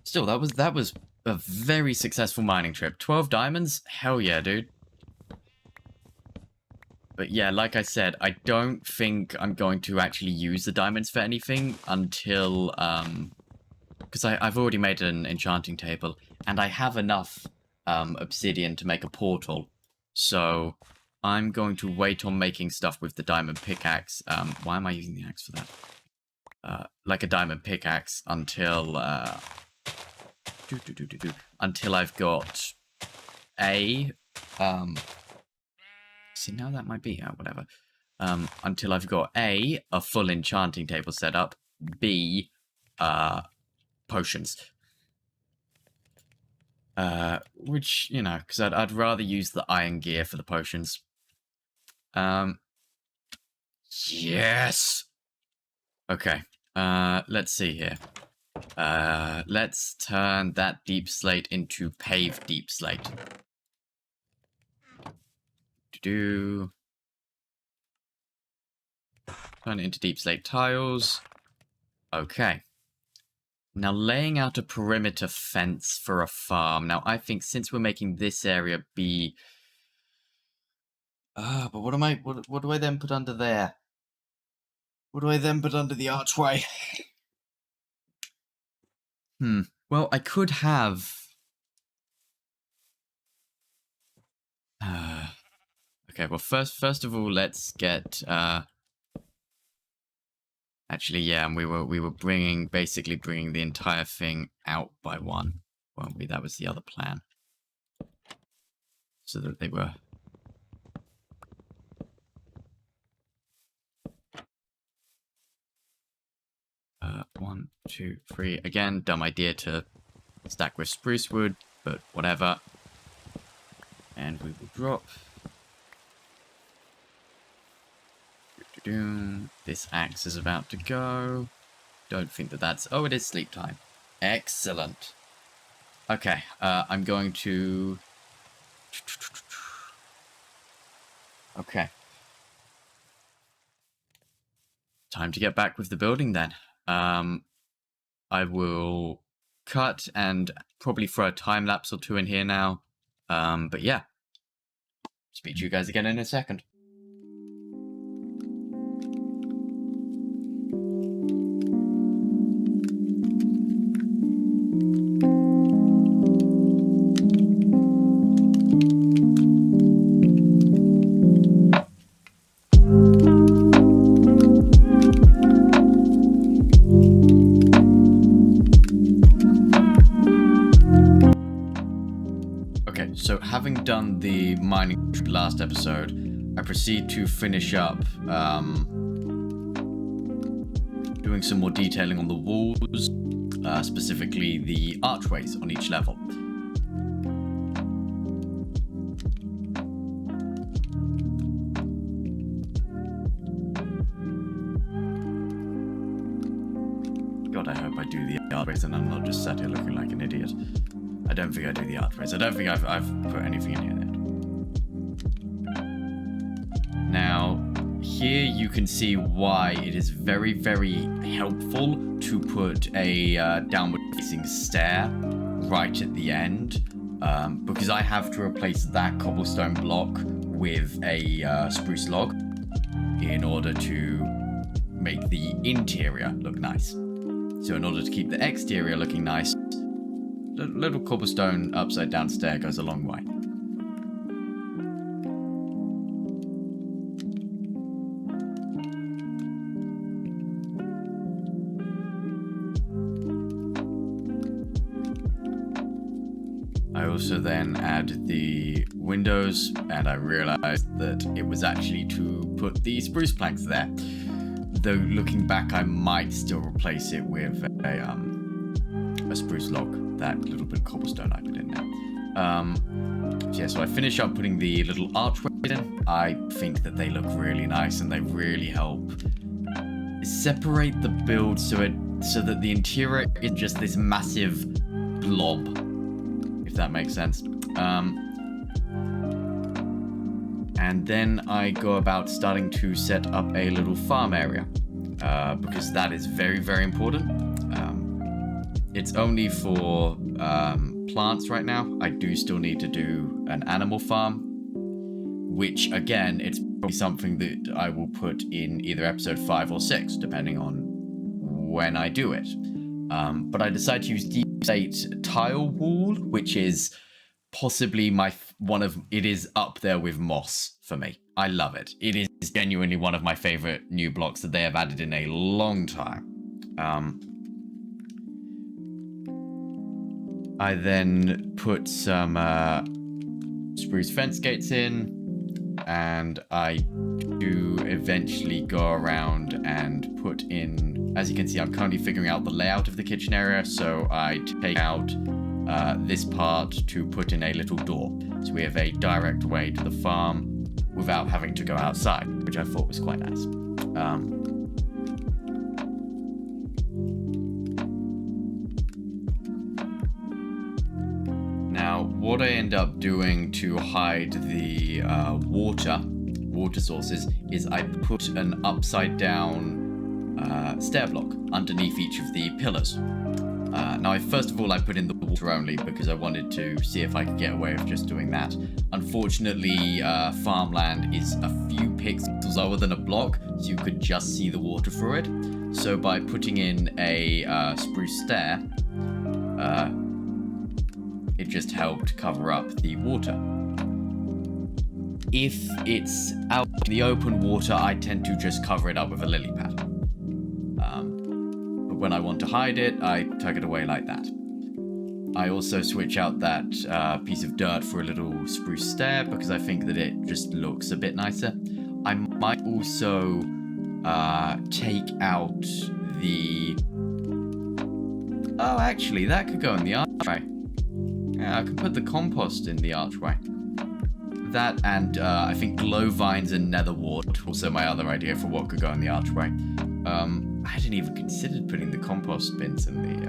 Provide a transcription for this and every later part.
Still, that was a very successful mining trip. 12 diamonds? Hell yeah, dude. But yeah, like I said, I don't think I'm going to actually use the diamonds for anything until, because I've already made an enchanting table, and I have enough obsidian to make a portal. So I'm going to wait on making stuff with the diamond pickaxe. Why am I using the axe for that? Like a diamond pickaxe until until I've got a see, now that might be whatever. Until I've got a full enchanting table set up, b potions. Which, you know, because I'd rather use the iron gear for the potions. Yes. Okay. Let's see here. Let's turn that deep slate into paved deep slate. Turn it into deep slate tiles. Okay. Now laying out a perimeter fence for a farm. Now I think since we're making this area be... but what do I then put under there? What do I then put under the archway? Well, I could have... okay, well, first of all, let's get... Actually, yeah, and we were basically bringing the entire thing out by one, weren't we? That was the other plan. So that they were... 1, 2, 3. Again, dumb idea to stack with spruce wood, but whatever. And we will drop. This axe is about to go. Don't think that that's... Oh, it is sleep time. Excellent. Okay, I'm going to... Okay. Time to get back with the building then. I will cut and probably throw a time lapse or two in here now. But yeah. Speak to you guys again in a second. So having done the mining last episode, I proceed to finish up doing some more detailing on the walls, specifically the archways on each level. God, I hope I do the archways and I'm not just sat here looking like an idiot. I don't think I do the archways. I don't think I've put anything in here yet. Now, here you can see why it is very, very helpful to put a downward-facing stair right at the end, because I have to replace that cobblestone block with a spruce log in order to make the interior look nice. So in order to keep the exterior looking nice, a little cobblestone upside down stair goes a long way. I also then add the windows, and I realized that it was actually to put the spruce planks there. Though looking back, I might still replace it with a spruce log. That little bit of cobblestone I put in now. So yeah, so I finish up putting the little archways in. I think that they look really nice and they really help separate the build so that the interior isn't just this massive blob, if that makes sense. And then I go about starting to set up a little farm area, because that is very, very important. it's only for plants right now. I do still need to do an animal farm, which again, it's probably something that I will put in either episode 5 or 6, depending on when I do it. But I decided to use deep slate tile wall, which is possibly it is up there with moss for me. I love it. It is genuinely one of my favorite new blocks that they have added in a long time. I then put some spruce fence gates in, and I do eventually go around and put in, as you can see, I'm currently figuring out the layout of the kitchen area, so I take out this part to put in a little door. So we have a direct way to the farm without having to go outside, which I thought was quite nice. Now, what I end up doing to hide the water sources is I put an upside down stair block underneath each of the pillars. Now, first of all, I put in the water only because I wanted to see if I could get away with just doing that. Unfortunately, farmland is a few pixels lower than a block, so you could just see the water through it. So by putting in a spruce stair, it just helped cover up the water. If it's out in the open water, I tend to just cover it up with a lily pad. But when I want to hide it, I tuck it away like that. I also switch out that piece of dirt for a little spruce stair because I think that it just looks a bit nicer. I might also take out the... Oh, actually, that could go in the archway. Yeah, I can put the compost in the archway. That and I think glow vines and nether wart, also my other idea for what could go in the archway. I hadn't even considered putting the compost bins in the...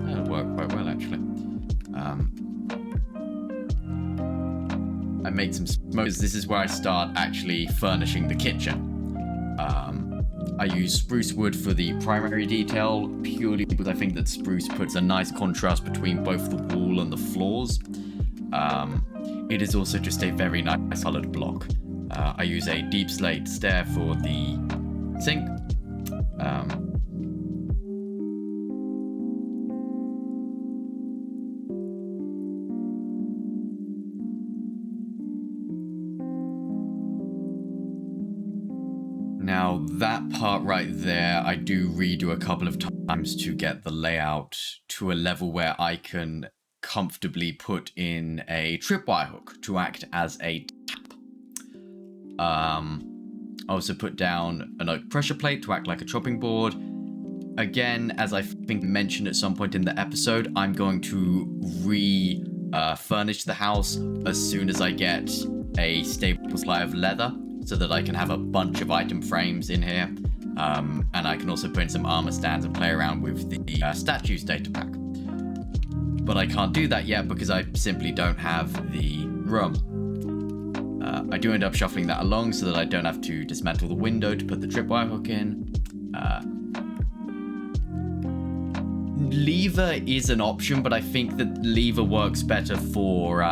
That'll work quite well, actually. I made some smokes. This is where I start actually furnishing the kitchen. I use spruce wood for the primary detail, purely because I think that spruce puts a nice contrast between both the wall and the floors. It is also just a very nice coloured block. I use a deep slate stair for the sink. Now, that part right there, I do redo a couple of times to get the layout to a level where I can comfortably put in a tripwire hook to act as a tap. I also put down an oak pressure plate to act like a chopping board. Again, as I think mentioned at some point in the episode, I'm going to furnish the house as soon as I get a stable supply of leather, so that I can have a bunch of item frames in here. And I can also put in some armor stands and play around with the statues data pack. But I can't do that yet because I simply don't have the room. I do end up shuffling that along so that I don't have to dismantle the window to put the tripwire hook in. Lever is an option, but I think that lever works better for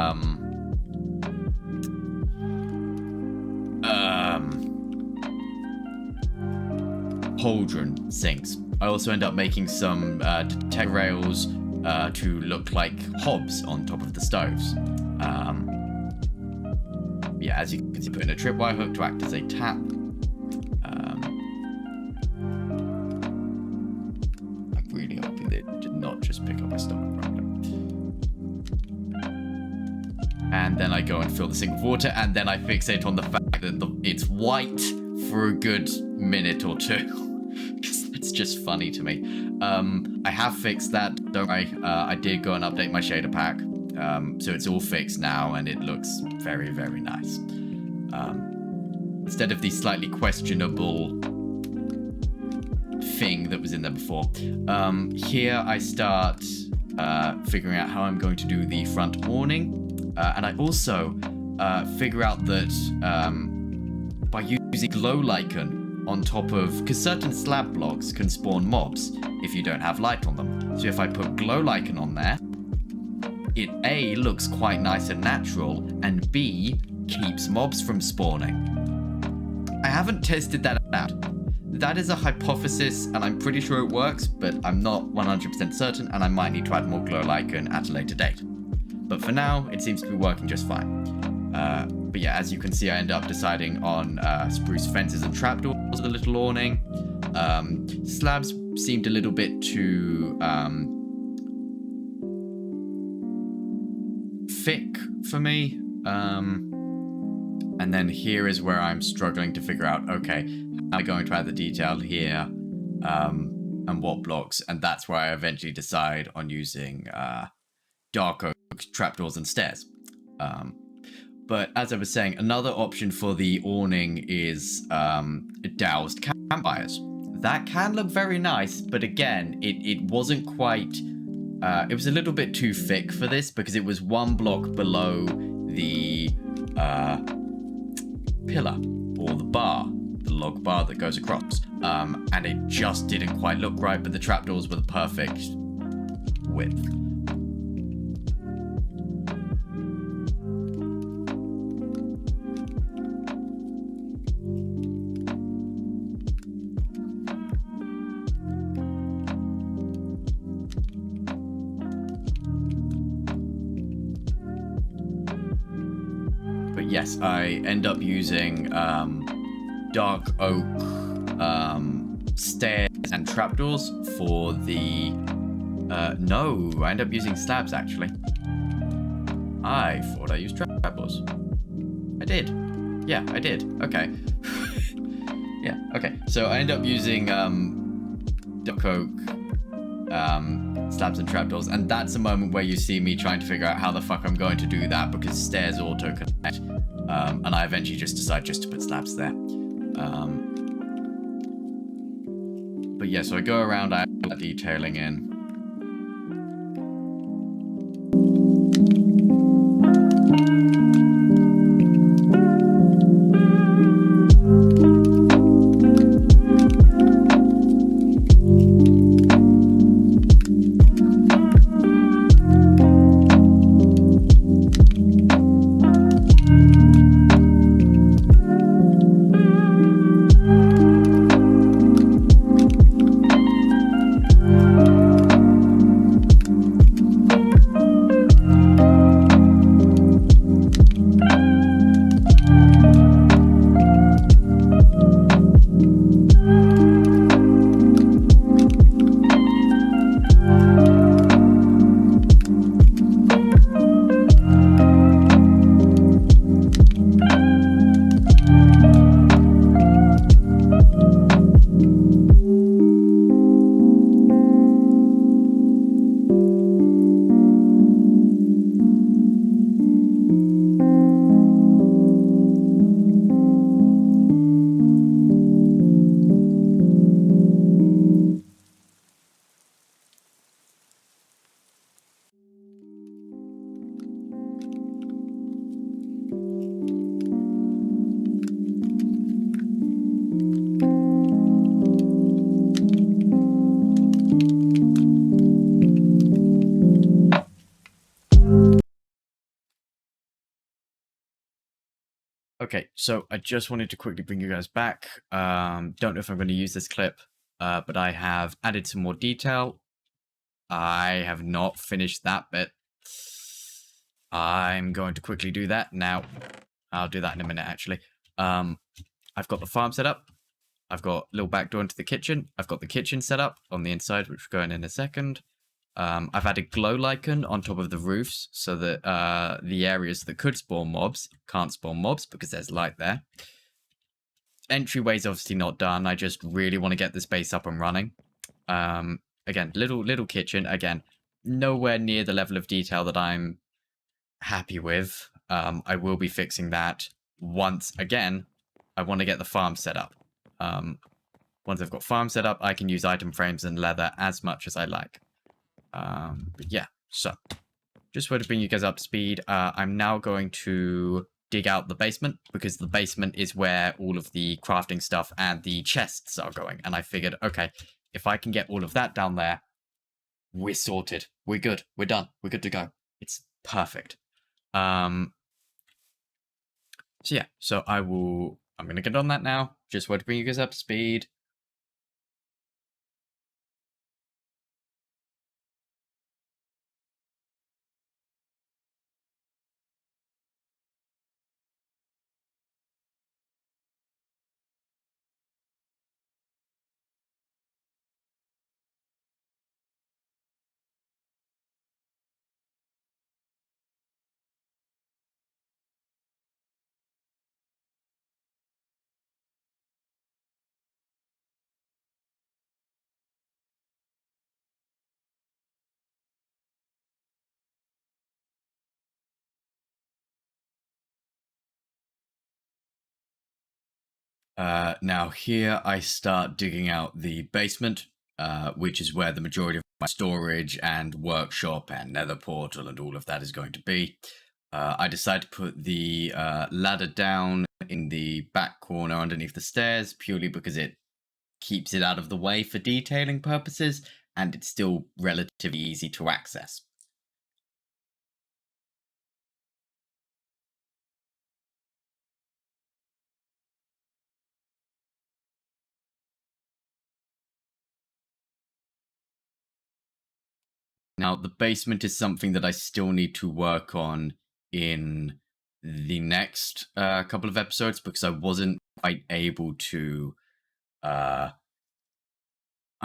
cauldron sinks. I also end up making some detect rails to look like hobs on top of the stoves. Yeah, as you can see, put in a tripwire hook to act as a tap. I'm really hoping that it did not just pick up my stomach properly. And then I go and fill the sink with water, and then I fixate on the fact that it's white for a good minute or two. It's just funny to me. I have fixed that, don't worry. I did go and update my shader pack. So it's all fixed now, and it looks very, very nice. Instead of the slightly questionable thing that was in there before. Here I start figuring out how I'm going to do the front awning. And I also figure out that by using glow lichen, on top of, because certain slab blocks can spawn mobs if you don't have light on them. So if I put glow lichen on there, it A, looks quite nice and natural, and B, keeps mobs from spawning. I haven't tested that out. That is a hypothesis, and I'm pretty sure it works, but I'm not 100% certain, and I might need to add more glow lichen at a later date. But for now, it seems to be working just fine. But yeah, as you can see, I end up deciding on spruce fences and trapdoors with a little awning. Slabs seemed a little bit too thick for me. And then here is where I'm struggling to figure out, okay, how am I going to add the detail here, and what blocks? And that's where I eventually decide on using dark oak trapdoors and stairs. But as I was saying, another option for the awning is doused campfires. That can look very nice, but again, it wasn't quite... it was a little bit too thick for this because it was one block below the pillar or the bar, the log bar that goes across. And it just didn't quite look right, but the trapdoors were the perfect width. Yes, I end up using dark oak stairs and trapdoors for the... no, I end up using slabs, actually. I thought I used trapdoors. I did. Yeah, I did. Okay. Yeah, okay. So I end up using dark oak slabs and trapdoors, and that's a moment where you see me trying to figure out how the fuck I'm going to do that because stairs auto-connect. And I eventually just decide just to put slabs there. But yeah, so I go around, I add that detailing in. Okay, so I just wanted to quickly bring you guys back. Don't know if I'm going to use this clip, but I have added some more detail. I have not finished that bit. I'm going to quickly do that now. I'll do that in a minute, actually. I've got the farm set up. I've got a little back door into the kitchen. I've got the kitchen set up on the inside, which we're going in a second. I've added glow lichen on top of the roofs so that the areas that could spawn mobs can't spawn mobs because there's light there. Entryway's obviously not done. I just really want to get this base up and running. Again, little kitchen. Again, nowhere near the level of detail that I'm happy with. I will be fixing that once again. I want to get the farm set up. Once I've got farm set up, I can use item frames and leather as much as I like. But yeah, so just want to bring you guys up to speed. I'm now going to dig out the basement, because the basement is where all of the crafting stuff and the chests are going. And I figured, okay, if I can get all of that down there, we're sorted. We're good. We're done. We're good to go. It's perfect. So yeah, I'm going to get on that now. Just want to bring you guys up to speed. Now here I start digging out the basement, which is where the majority of my storage and workshop and nether portal and all of that is going to be. I decide to put the ladder down in the back corner underneath the stairs, purely because it keeps it out of the way for detailing purposes, and it's still relatively easy to access. Now, the basement is something that I still need to work on in the next couple of episodes, because I wasn't quite able to. I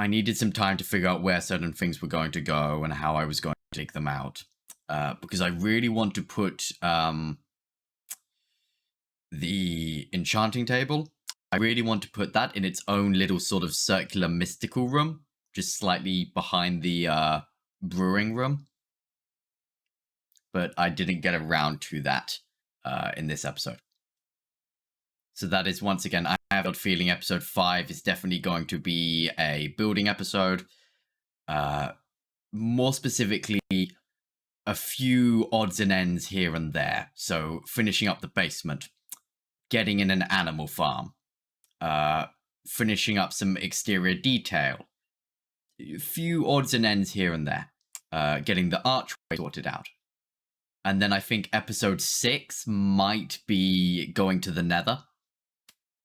needed some time to figure out where certain things were going to go and how I was going to take them out. Because I really want to put the enchanting table. I really want to put that in its own little sort of circular mystical room, just slightly behind the brewing room. But I didn't get around to that in this episode. So that is, once again, I have a feeling episode 5 is definitely going to be a building episode. More specifically, a few odds and ends here and there. So finishing up the basement, getting in an animal farm, finishing up some exterior detail, a few odds and ends here and there, getting the archway sorted out. And then I think episode 6 might be going to the nether.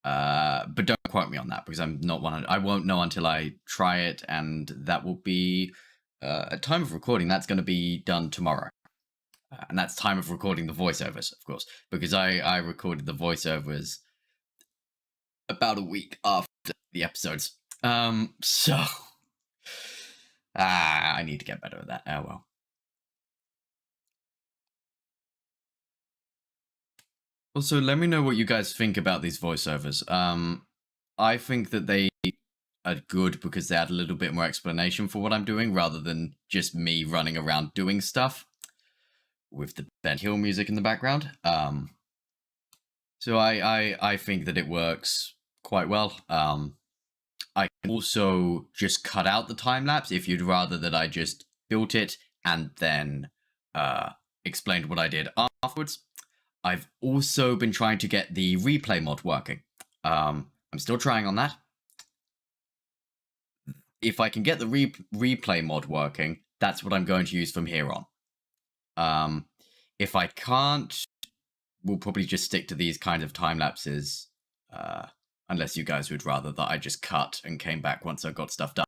But don't quote me on that, because I'm not 100. I won't know until I try it, and that will be at time of recording. That's going to be done tomorrow, and that's time of recording the voiceovers, of course, because I recorded the voiceovers about a week after the episodes. So I need to get better at that. Oh well. Also, let me know what you guys think about these voiceovers. I think that they are good because they add a little bit more explanation for what I'm doing, rather than just me running around doing stuff with the Ben Hill music in the background. So I think that it works quite well. I can also just cut out the time lapse if you'd rather that I just built it and then explained what I did afterwards. I've also been trying to get the replay mod working. I'm still trying on that. If I can get the replay mod working, that's what I'm going to use from here on. If I can't, we'll probably just stick to these kind of time lapses, unless you guys would rather that I just cut and came back once I got stuff done,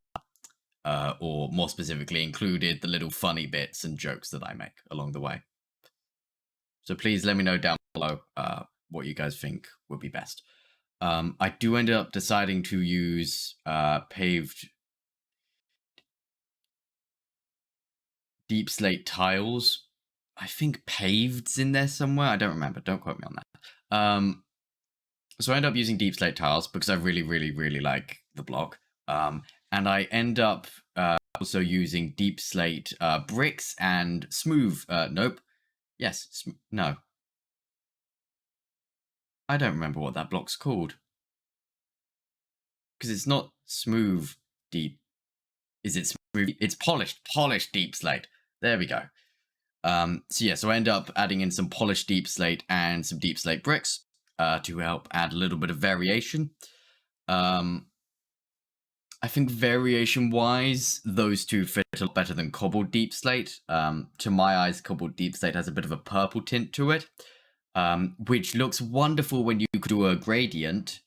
or more specifically included the little funny bits and jokes that I make along the way. So please let me know down below what you guys think would be best. I do end up deciding to use paved deep slate tiles. I think paved's in there somewhere. I don't remember. Don't quote me on that. So I end up using deep slate tiles because I really, really, really like the block. And I end up also using deep slate bricks and smooth. Nope. Yes. No. I don't remember what that block's called. Because it's not smooth deep. Is it smooth? It's polished deep slate. There we go. So I end up adding in some polished deep slate and some deep slate bricks to help add a little bit of variation. I think variation-wise, those two fit a lot better than cobbled deep slate. To my eyes, cobbled deep slate has a bit of a purple tint to it, which looks wonderful when you do a gradient,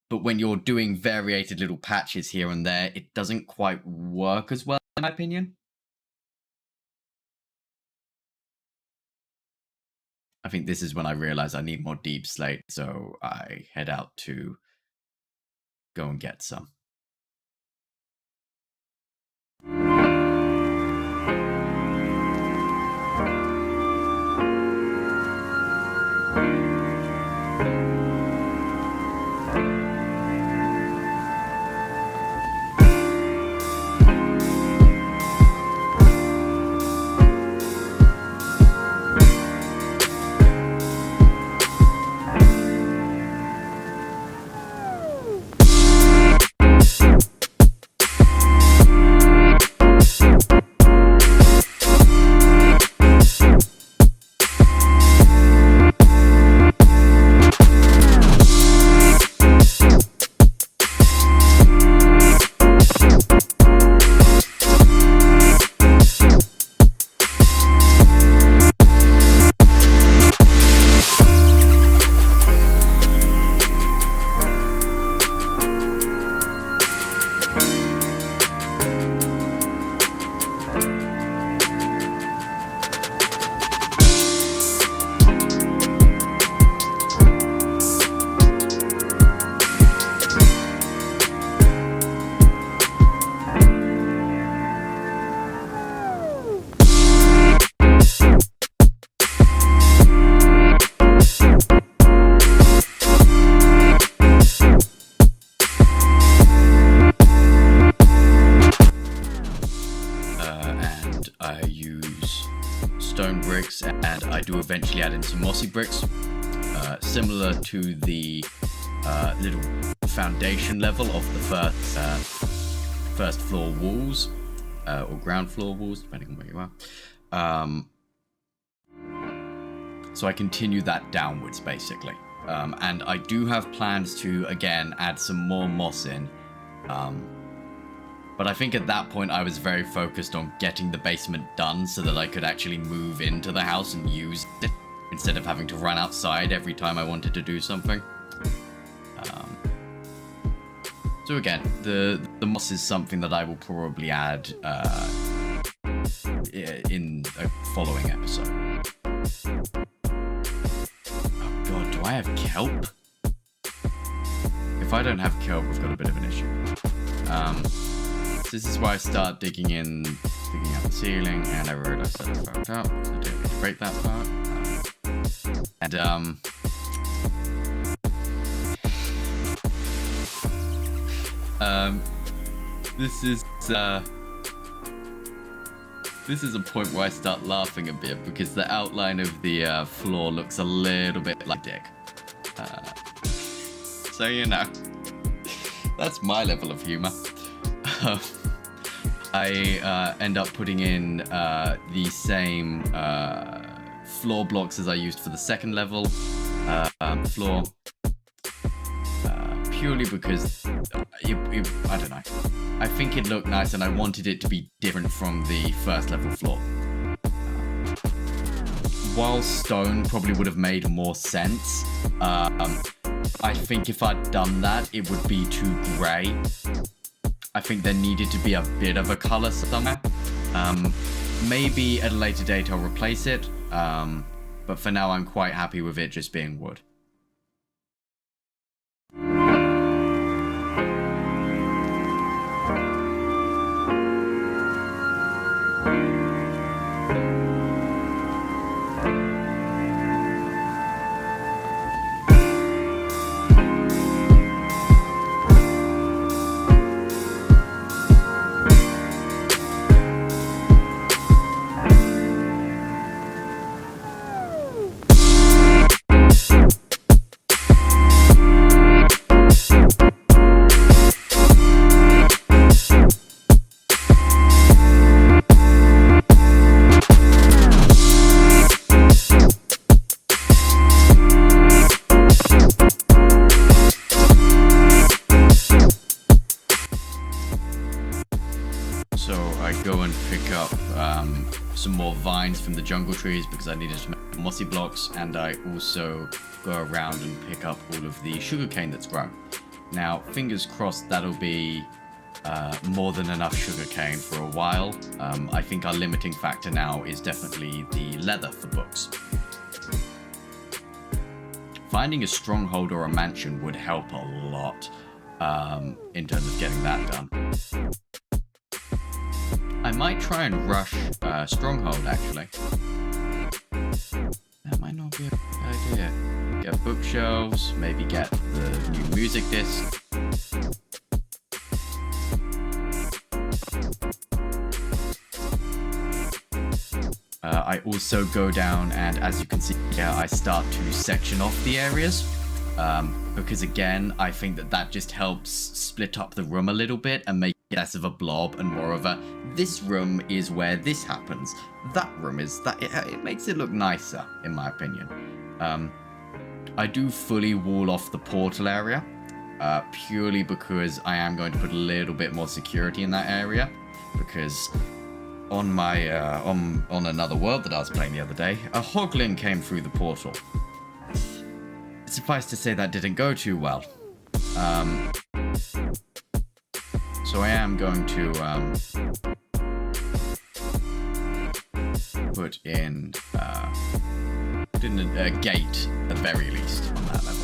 but when you're doing variated little patches here and there, it doesn't quite work as well, in my opinion. I think this is when I realize I need more deep slate, so I head out to go and get some. I use stone bricks, and I do eventually add in some mossy bricks, similar to the little foundation level of the first floor walls, or ground floor walls, depending on where you are. So I continue that downwards, basically. And I do have plans to, again, add some more moss in. But I think at that point I was very focused on getting the basement done so that I could actually move into the house and use it instead of having to run outside every time I wanted to do something. So again, the moss is something that I will probably add in a following episode. Oh god, do I have kelp? If I don't have kelp, we've got a bit of an issue. This is why I start digging out the ceiling, and I realized that I fucked up, so I didn't need to break that part. This is a point where I start laughing a bit because the outline of the floor looks a little bit like dick. So you know, that's my level of humor. I end up putting in the same floor blocks as I used for the second level floor, purely because I don't know. I think it looked nice and I wanted it to be different from the first level floor. While stone probably would have made more sense, I think if I'd done that, it would be too grey. I think there needed to be a bit of a color somewhere. Maybe at a later date I'll replace it, but for now I'm quite happy with it just being wood. So I go and pick up some more vines from the jungle trees because I needed to make mossy blocks, and I also go around and pick up all of the sugarcane that's grown. Now, fingers crossed that'll be more than enough sugarcane for a while. I think our limiting factor now is definitely the leather for books. Finding a stronghold or a mansion would help a lot in terms of getting that done. I might try and rush stronghold, actually. That might not be a good idea. Get bookshelves, maybe get the new music disc. I also go down, and as you can see here, I start to section off the areas. Because again, I think that just helps split up the room a little bit and make it less of a blob and more of a, this room is where this happens. That room is that. It makes it look nicer, in my opinion. I do fully wall off the portal area, purely because I am going to put a little bit more security in that area, because on my on another world that I was playing the other day, a hoglin came through the portal. Suffice to say that didn't go too well. So I am going to put in a gate at the very least on that level.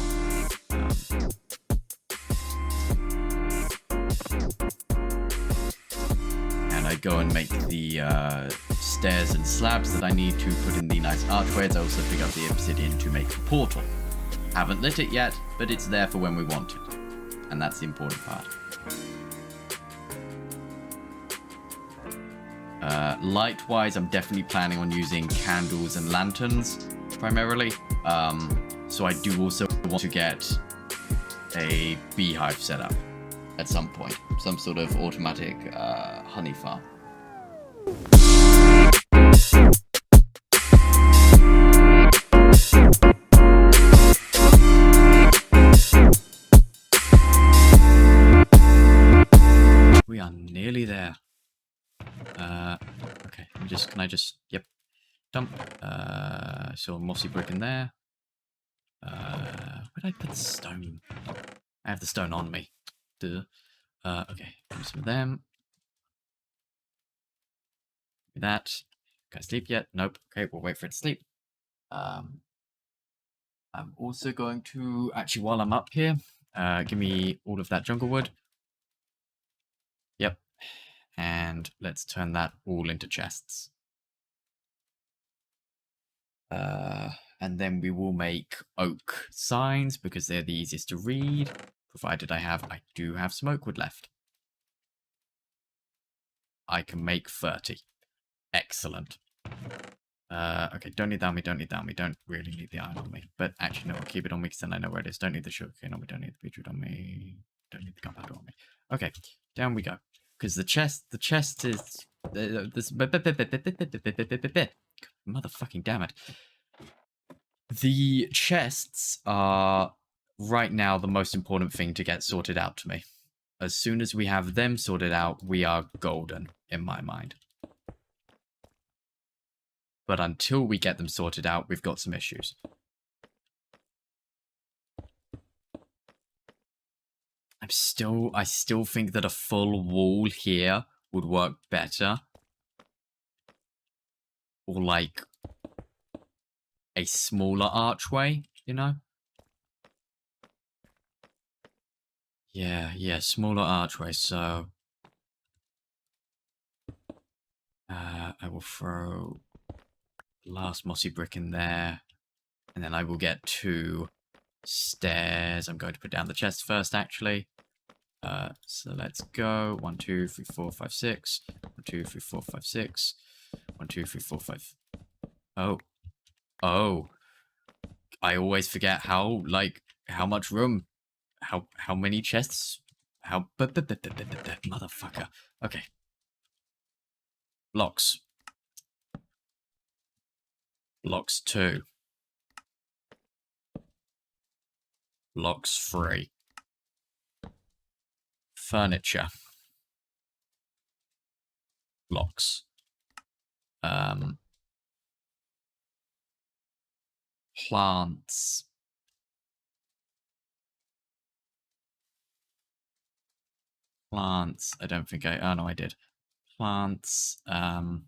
I go and make the stairs and slabs that I need to put in the nice archways. I also pick up the obsidian to make the portal. Haven't lit it yet, but it's there for when we want it. And that's the important part. Light-wise, I'm definitely planning on using candles and lanterns, primarily. So I do also want to get a beehive set up at some point. Some sort of automatic honey farm. We are nearly there. Okay, yep. Dump. So a mossy brick in there. Where did I put the stone? I have the stone on me. Duh. Okay, do some of them. That. Can I sleep yet? Nope. Okay, we'll wait for it to sleep. I'm also going to, actually, while I'm up here, give me all of that jungle wood. Yep. And let's turn that all into chests. And then we will make oak signs because they're the easiest to read, provided I do have some oak wood left. I can make 30. Excellent. Okay, don't need that on me, don't really need the iron on me. But actually, no, I'll keep it on me because then I know where it is. Don't need the sugarcane on me, don't need the beetroot on me, don't need the gunpowder on me. Okay, down we go. Because the chest is... Motherfucking damn it. The chests are, right now, the most important thing to get sorted out to me. As soon as we have them sorted out, we are golden, in my mind. But until we get them sorted out, we've got some issues. I still think that a full wall here would work better. Or like a smaller archway, you know? Yeah, smaller archway, so... I will throw the last mossy brick in there. And then I will get 2 stairs. I'm going to put down the chest first, actually. So let's go. 1, 2, 3, 4, 5, 6. 1, 2, 3, 4, 5, 6. 1, 2, 3, 4, 5. Oh. I always forget how much room, how many chests, motherfucker. Okay. Blocks. Blocks 2. Blocks 3. Furniture. blocks. Plants. Plants. I don't think I... Oh, no, I did. Plants. We've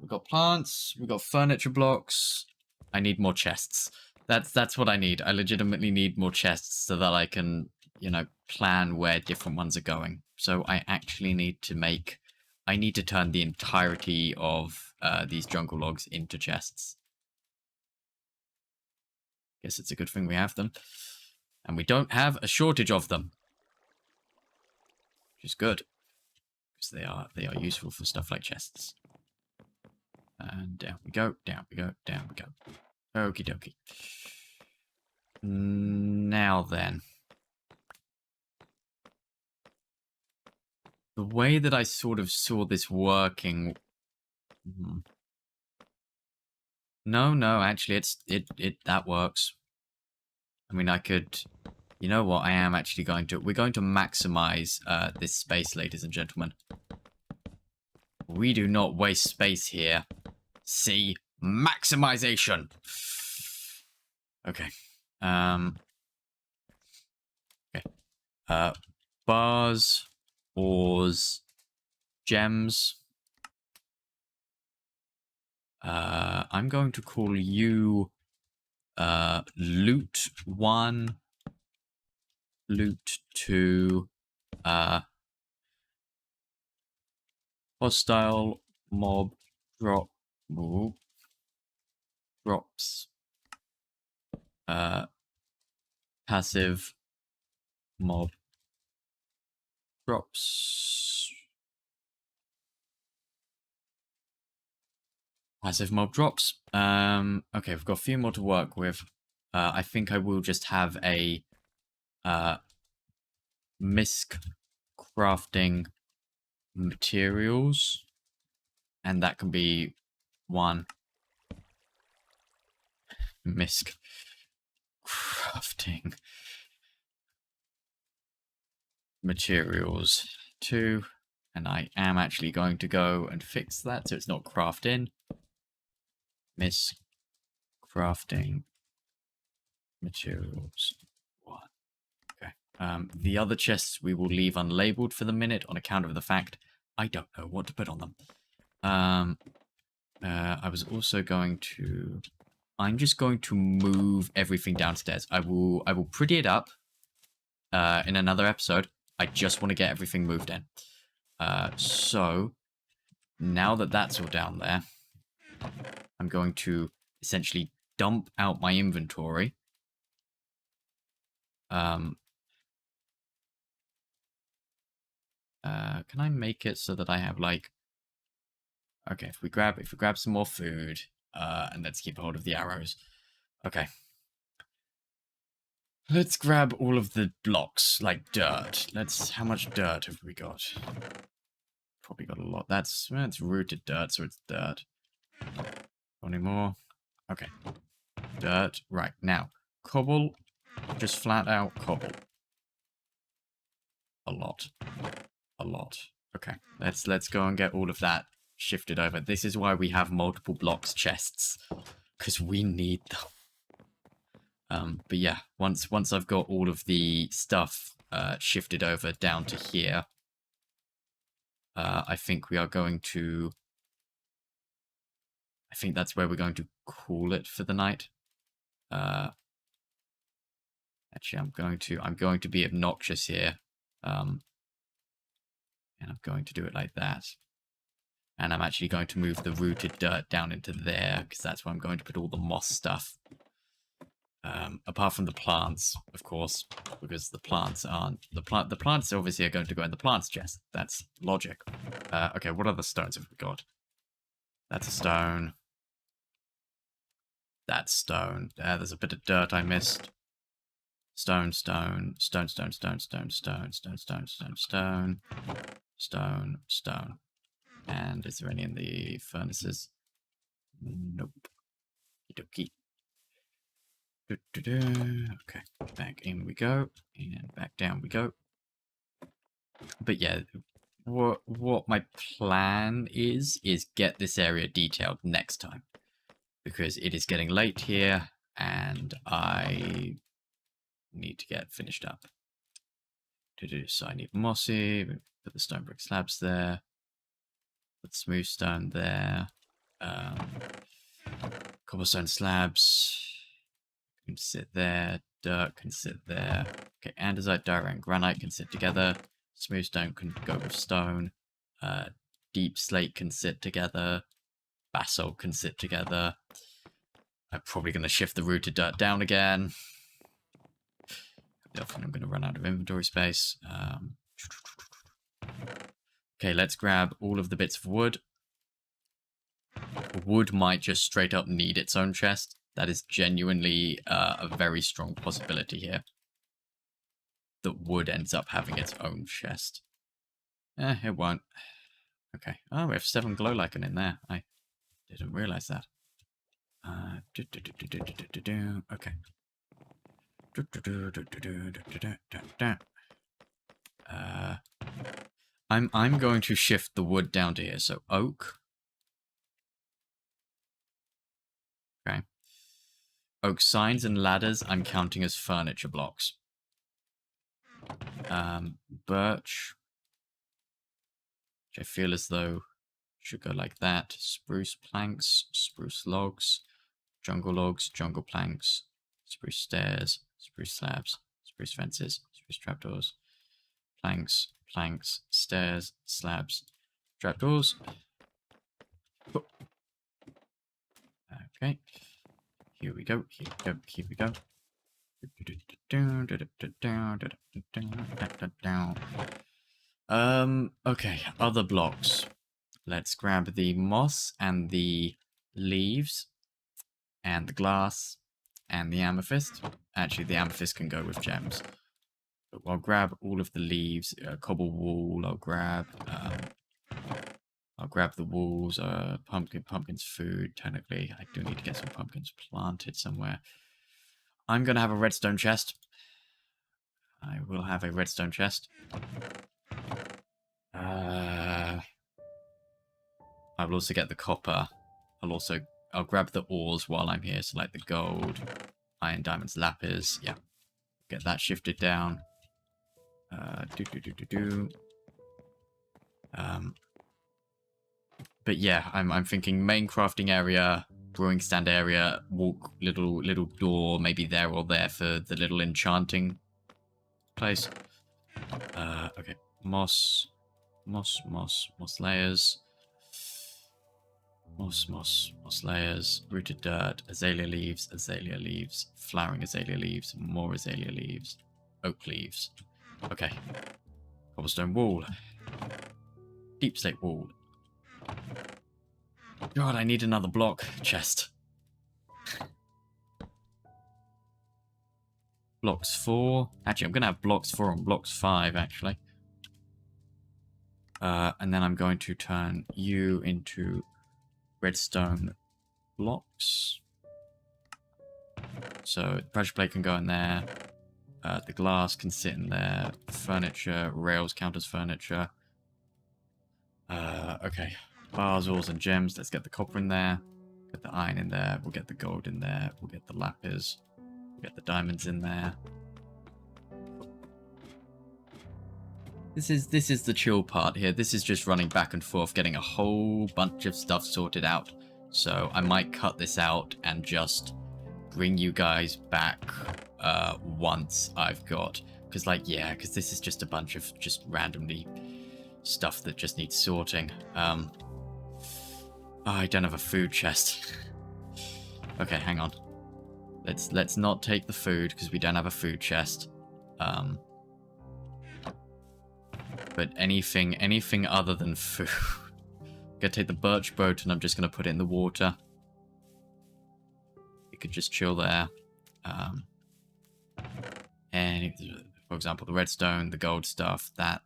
got plants. We've got furniture blocks. I need more chests. That's what I need. I legitimately need more chests so that I can, you know, plan where different ones are going. So I actually need to make... I need to turn the entirety of these jungle logs into chests. Guess it's a good thing we have them. And we don't have a shortage of them. Which is good. Because they are useful for stuff like chests. And down we go, down we go, down we go. Okie dokie. Now then. The way that I sort of saw this working... No, actually, that works. I mean, I could... You know what? I am actually going to... We're going to maximize this space, ladies and gentlemen. We do not waste space here. See? Maximization! Okay. Okay. Bars, ores, gems. I'm going to call you loot 1, loot 2, hostile mob drop drops, passive mob drops. Passive mob drops. Okay, we've got a few more to work with. I think I will just have a misc crafting materials, and that can be one misc crafting materials 2, and I am actually going to go and fix that so it's not craft in. Misc crafting materials 1. Okay. The other chests we will leave unlabeled for the minute on account of the fact I don't know what to put on them. I was also going to... I'm just going to move everything downstairs. I will pretty it up in another episode. I just want to get everything moved in. So, now that that's all down there, I'm going to essentially dump out my inventory. Can I make it so that I have like... Okay, if we grab some more food, and let's keep a hold of the arrows. Okay. Let's grab all of the blocks, like dirt. How much dirt have we got? Probably got a lot. That's rooted dirt, so it's dirt. Any more? Okay. Dirt. Right, now. Cobble. Just flat out cobble. A lot. A lot. Okay. Let's go and get all of that shifted over. This is why we have multiple blocks chests. Because we need them. But yeah, once I've got all of the stuff shifted over down to here, I think we are going to... I think that's where we're going to call it for the night. Actually, I'm going to be obnoxious here. And I'm going to do it like that. And I'm actually going to move the rooted dirt down into there, because that's where I'm going to put all the moss stuff. Apart from the plants, of course, because the plants aren't... The plants obviously are going to go in the plants chest. That's logic. Okay, what other stones have we got? That's a stone. That's stone. There's a bit of dirt I missed. Stone, stone, stone, stone, stone, stone, stone, stone, stone, stone, stone, stone, stone. And is there any in the furnaces? Nope. Okie dokie. Okay, back in we go, and back down we go. But yeah, what my plan is get this area detailed next time, because it is getting late here and I need to get finished up to do. So I need mossy, put the stone brick slabs there, put smooth stone there, cobblestone slabs can sit there, dirt can sit there. Okay, andesite, diorite, and granite can sit together. Smooth stone can go with stone. Deep slate can sit together. Basalt can sit together. I'm probably going to shift the rooted dirt down again. Definitely I'm going to run out of inventory space. Okay, let's grab all of the bits of wood. Wood might just straight up need its own chest. That is genuinely a very strong possibility here. That wood ends up having its own chest. It won't. Okay. Oh, we have 7 glow lichen in there. I didn't realize that. Okay. I'm going to shift the wood down to here. So oak. Okay. Oak signs and ladders I'm counting as furniture blocks. Birch, which I feel as though should go like that. Spruce planks, spruce logs, jungle planks, spruce stairs, spruce slabs, spruce fences, spruce trapdoors, planks, stairs, slabs, trapdoors. Okay. Here we go. Okay, other blocks. Let's grab the moss and the leaves and the glass and the amethyst. Actually, the amethyst can go with gems. But I'll grab all of the leaves, cobble wool. I'll grab the walls, pumpkins, food. Technically, I do need to get some pumpkins planted somewhere. I'm going to have a redstone chest. I will have a redstone chest. I will also get the copper. I'll grab the ores while I'm here. So like the gold, iron, diamonds, lapis. Yeah. Get that shifted down. But yeah, I'm thinking main crafting area, brewing stand area, walk little door maybe there or there for the little enchanting place. Okay, moss layers. Moss layers, rooted dirt, azalea leaves, flowering azalea leaves, more azalea leaves, oak leaves. Okay. Cobblestone wall. Deep slate wall. God, I need another block chest. Blocks 4. Actually, I'm going to have blocks 4 and blocks 5, actually. And then I'm going to turn you into redstone blocks. So, pressure plate can go in there. The glass can sit in there. Furniture, rails count as furniture. Okay. Bars, ores, and gems. Let's get the copper in there. Get the iron in there. We'll get the gold in there. We'll get the lapis. We'll get the diamonds in there. This is the chill part here. This is just running back and forth, getting a whole bunch of stuff sorted out. So I might cut this out and just bring you guys back once I've got... Because, like, yeah, because this is just a bunch of just randomly stuff that just needs sorting. Oh, I don't have a food chest. Okay, hang on. Let's not take the food because we don't have a food chest. But anything other than food. I'm gonna take the birch boat and I'm just gonna put it in the water. You could just chill there. And for example, the redstone, the gold stuff, that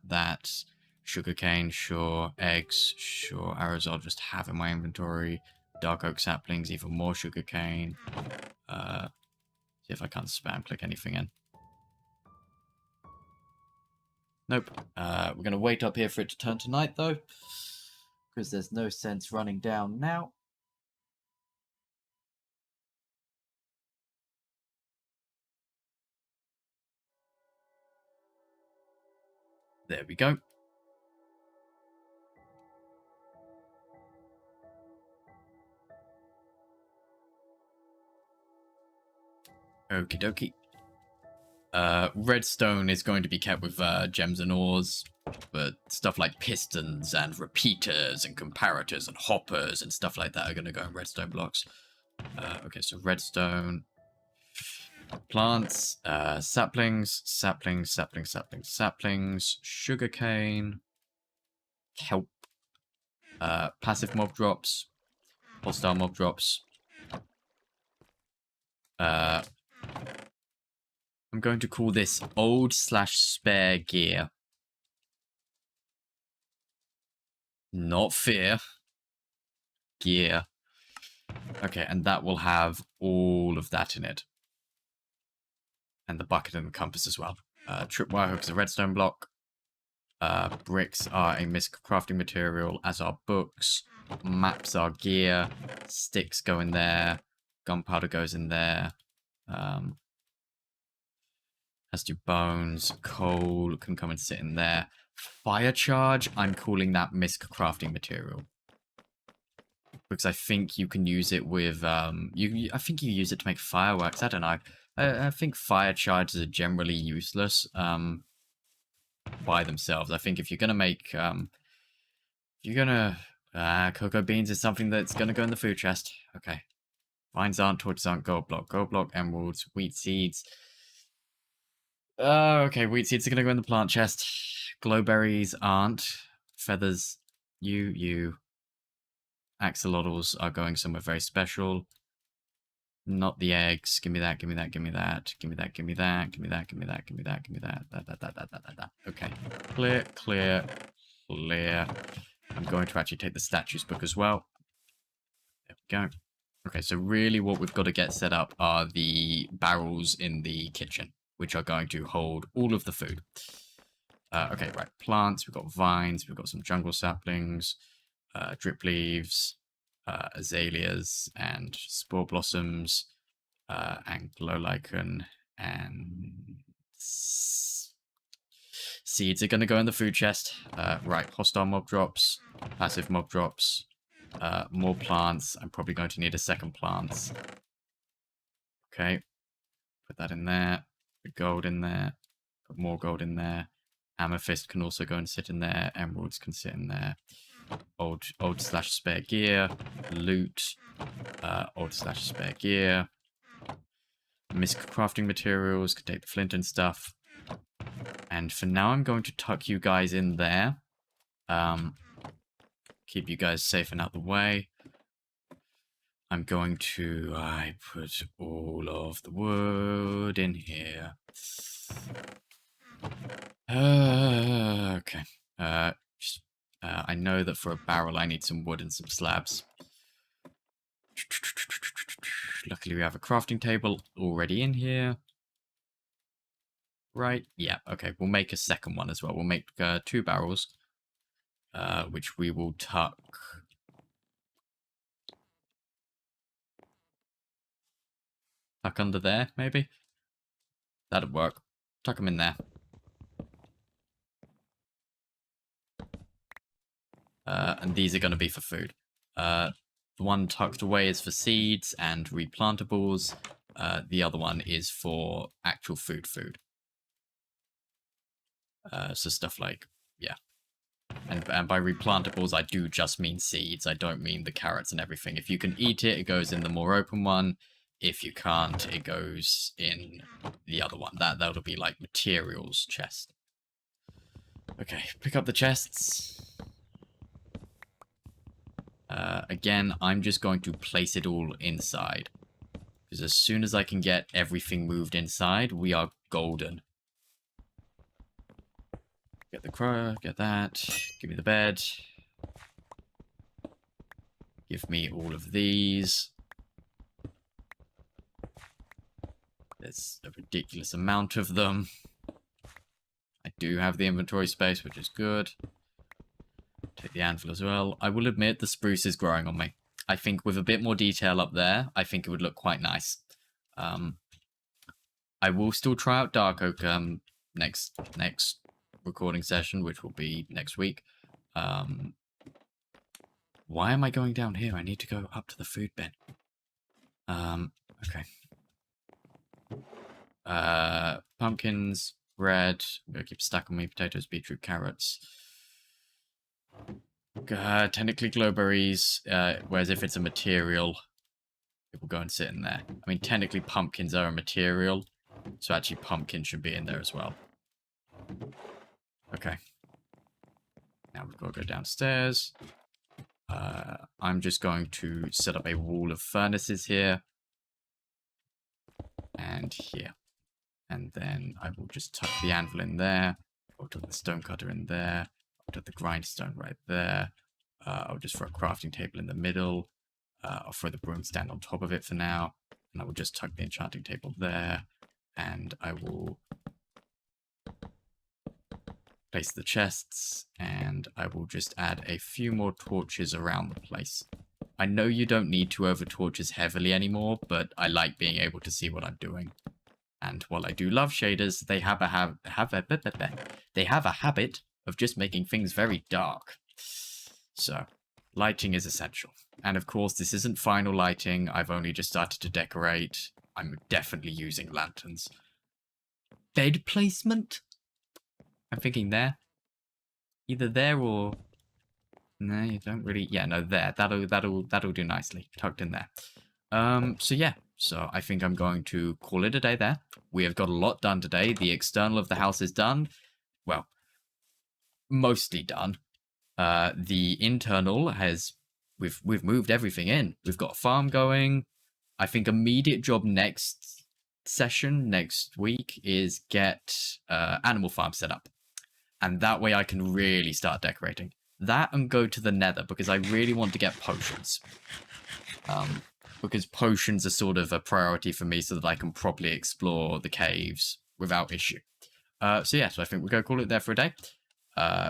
sugarcane, sure, eggs, sure, arrows I'll just have in my inventory. Dark oak saplings, even more sugarcane. See if I can't spam click anything in. Nope. We're going to wait up here for it to turn to night, though. Because there's no sense running down now. There we go. Okie dokie. Redstone is going to be kept with gems and ores, but stuff like pistons and repeaters and comparators and hoppers and stuff like that are going to go in redstone blocks. Okay, so redstone, plants, saplings, sugarcane, kelp, passive mob drops, hostile mob drops. I'm going to call this old/spare gear. Not fear. Gear. Okay, and that will have all of that in it. And the bucket and the compass as well. Tripwire hook is a redstone block. Bricks are a misc crafting material, as are books. Maps are gear. Sticks go in there. Gunpowder goes in there. Has to bones. Coal can come and sit in there. Fire charge, I'm calling that misc crafting material. Because I think you can use it with, I think you use it to make fireworks. I don't know. I think fire charges are generally useless by themselves. I think if you're going to make, cocoa beans is something that's going to go in the food chest. Okay. Vines aren't, torches aren't, gold block, emeralds, wheat seeds. Okay, wheat seeds are going to go in the plant chest. Glowberries aren't. Feathers, you. Axolotls are going somewhere very special. Not the eggs. Give me that, give me that, give me that. Give me that, give me that, give me that, give me that, give me that, give me that. That. Okay. Clear, clear, clear. I'm going to actually take the statues book as well. There we go. Okay, so really what we've got to get set up are the barrels in the kitchen, which are going to hold all of the food. Okay, right. Plants, we've got vines, we've got some jungle saplings, drip leaves, azaleas, and spore blossoms, and glow lichen, and seeds are going to go in the food chest. Right, hostile mob drops, passive mob drops, more plants. I'm probably going to need a second plants. Okay, put that in there, put gold in there, put more gold in there. Amethyst can also go and sit in there. Emeralds can sit in there. Old/spare gear. Loot. Old/spare gear. Misc crafting materials. Can take the flint and stuff. And for now, I'm going to tuck you guys in there. Keep you guys safe and out the way. I'm going to put all of the wood in here. Okay. I know that for a barrel I need some wood and some slabs. Luckily we have a crafting table already in here. Right, yeah, okay, we'll make a second one as well. We'll make 2 barrels, which we will tuck. Tuck under there, maybe? That'd work. Tuck them in there. And these are going to be for food. The one tucked away is for seeds and replantables. The other one is for actual food. So stuff like, yeah. And by replantables, I do just mean seeds. I don't mean the carrots and everything. If you can eat it, it goes in the more open one. If you can't, it goes in the other one. That'll be like materials chest. Okay, pick up the chests. Again, I'm just going to place it all inside. Because as soon as I can get everything moved inside, we are golden. Get the crow, get that. Give me the bed. Give me all of these. There's a ridiculous amount of them. I do have the inventory space, which is good. Take the anvil as well. I will admit the spruce is growing on me. I think with a bit more detail up there, I think it would look quite nice. I will still try out dark oak next recording session, which will be next week. Why am I going down here? I need to go up to the food bin. Okay. Pumpkins, bread. I'm gonna keep a stack on me. Potatoes, beetroot, carrots. Technically glowberries, whereas if it's a material, it will go and sit in there. I mean, technically pumpkins are a material, so actually pumpkin should be in there as well. Okay. Now we've got to go downstairs. I'm just going to set up a wall of furnaces here. And here. And then I will just tuck the anvil in there. I'll tuck the stonecutter in there. I'll tuck the grindstone right there. I'll just throw a crafting table in the middle. I'll throw the broom stand on top of it for now. And I will just tuck the enchanting table there. And I will place the chests. And I will just add a few more torches around the place. I know you don't need to over torches heavily anymore, but I like being able to see what I'm doing. And while I do love shaders, they have a habit of just making things very dark. So, lighting is essential. And of course, this isn't final lighting. I've only just started to decorate. I'm definitely using lanterns. Bed placement? I'm thinking there. Either there or... No, you don't really... Yeah, no, there. That'll do nicely. Tucked in there. So yeah. So I think I'm going to call it a day there. We have got a lot done today. The external of the house is done. Well, mostly done. The internal has... We've moved everything in. We've got a farm going. I think immediate job next session, next week, is get animal farm set up. And that way I can really start decorating. That and go to the nether, because I really want to get potions. Because potions are sort of a priority for me so that I can properly explore the caves without issue. So yeah, so I think we're going to call it there for a day.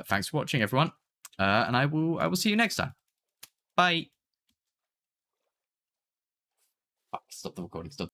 Thanks for watching, everyone. And I will see you next time. Bye. Fuck, stop the recording. Stop.